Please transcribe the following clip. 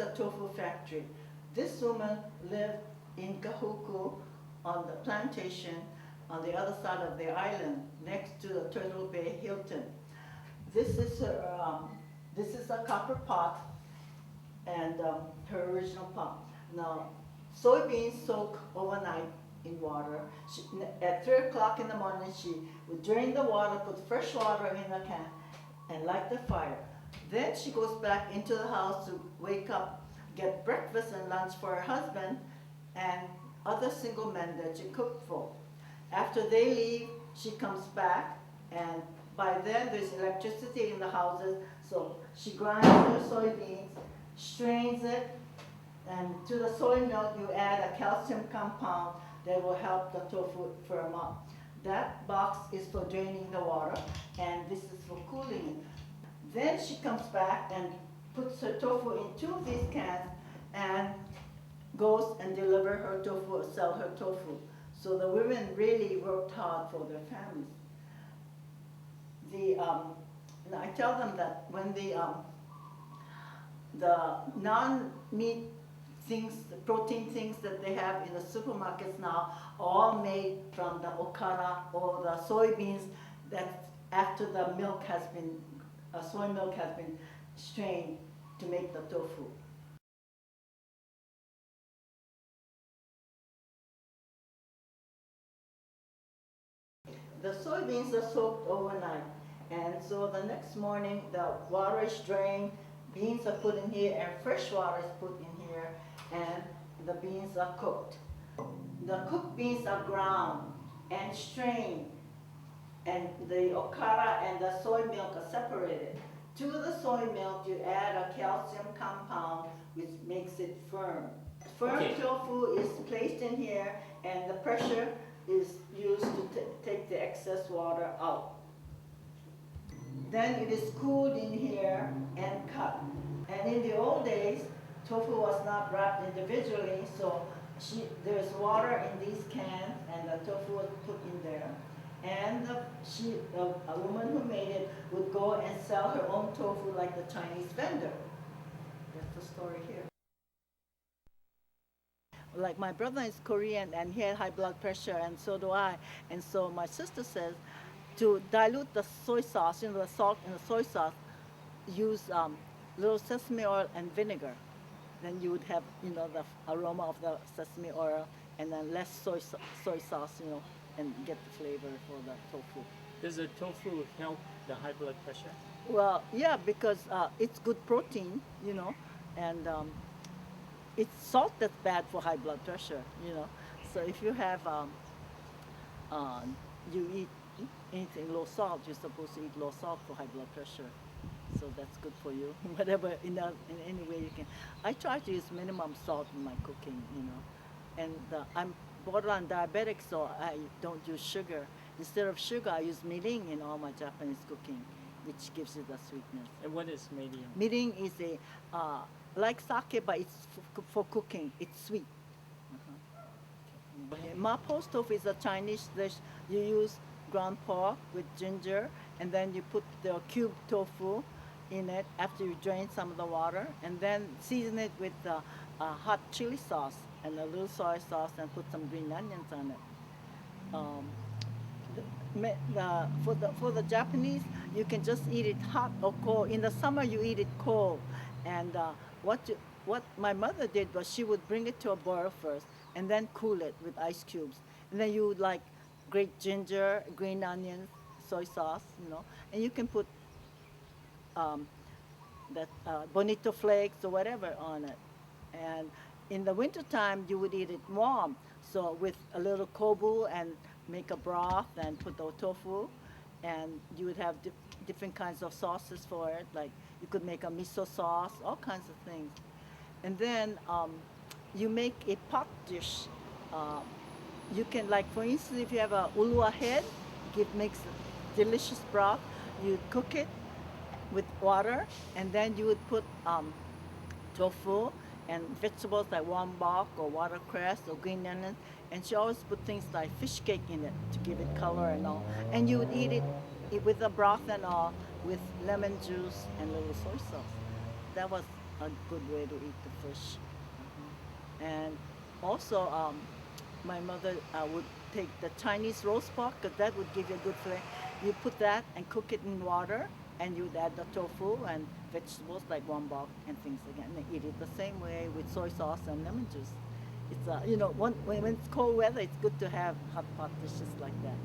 a tofu factory. This woman lived in Kahuku on the plantation on the other side of the island, next to the Turtle Bay Hilton. This is a copper pot, and her original pot. Now, soybeans soak overnight in water. At 3 o'clock in the morning, she would drain the water, put fresh water in a can, and light the fire. Then she goes back into the house to wake up, get breakfast and lunch for her husband and other single men that she cooked for. After they leave, she comes back, and by then there's electricity in the houses, so she grinds her soybeans, strains it, and to the soy milk you add a calcium compound that will help the tofu firm up. That box is for draining the water, and this is for cooling it. Then she comes back and puts her tofu in 2 of these cans and goes and deliver her tofu or sell her tofu. So the women really worked hard for their families. I tell them that when the non-meat things, the protein things that they have in the supermarkets now, are all made from the okara or the soybeans that after the milk has been, soy milk has been strained to make the tofu. The soybeans are soaked overnight, and so the next morning the water is drained, beans are put in here, and fresh water is put in here, and the beans are cooked. The cooked beans are ground and strained, and the okara and the soy milk are separated. To the soy milk you add a calcium compound which makes it firm. Firm tofu is placed in here, and the pressure is used to take the excess water out. Then it is cooled in here and cut. And in the old days, tofu was not wrapped individually, so there's water in these cans, and the tofu was put in there. And a woman who made it would go and sell her own tofu like the Chinese vendor. That's the story here. Like my brother is Korean and he had high blood pressure, and so do I. And so my sister says to dilute the soy sauce, the salt in the soy sauce, use little sesame oil and vinegar. Then you would have, the aroma of the sesame oil, and then less soy sauce, and get the flavor for the tofu. Does the tofu help the high blood pressure? Well, yeah, because it's good protein, and it's salt that's bad for high blood pressure, So if you have, you eat anything low salt, you're supposed to eat low salt for high blood pressure. So that's good for you, whatever, in any way you can. I try to use minimum salt in my cooking, And I'm borderline diabetic, so I don't use sugar. Instead of sugar, I use mirin in all my Japanese cooking, which gives it the sweetness. And what is mirin? Mirin is like sake, but it's for cooking. It's sweet. Mapo tofu is a Chinese dish. You use ground pork with ginger, and then you put the cubed tofu in it after you drain some of the water, and then season it with hot chili sauce and a little soy sauce, and put some green onions on it. For the Japanese, you can just eat it hot or cold. In the summer, you eat it cold, and what my mother did was she would bring it to a boil first, and then cool it with ice cubes, and then you would grate ginger, green onions, soy sauce, and you can put bonito flakes or whatever on it. And in the wintertime, you would eat it warm, so with a little kobu, and make a broth and put the tofu, and you would have different kinds of sauces for it, like you could make a miso sauce, all kinds of things. And then you make a pot dish. You can, for instance, if you have a ulua head, it makes a delicious broth. You cook it with water, and then you would put tofu and vegetables like wambok or watercress or green onions, and she always put things like fish cake in it to give it color and all. And you would eat it with the broth and all, with lemon juice and little soy sauce. That was a good way to eat the fish. And also, my mother would take the Chinese roast pork because that would give you a good flavor. You put that and cook it in water, and you'd add the tofu and vegetables like wonbok and things again. And eat it the same way with soy sauce and lemon juice. It's when it's cold weather, it's good to have hot pot dishes like that.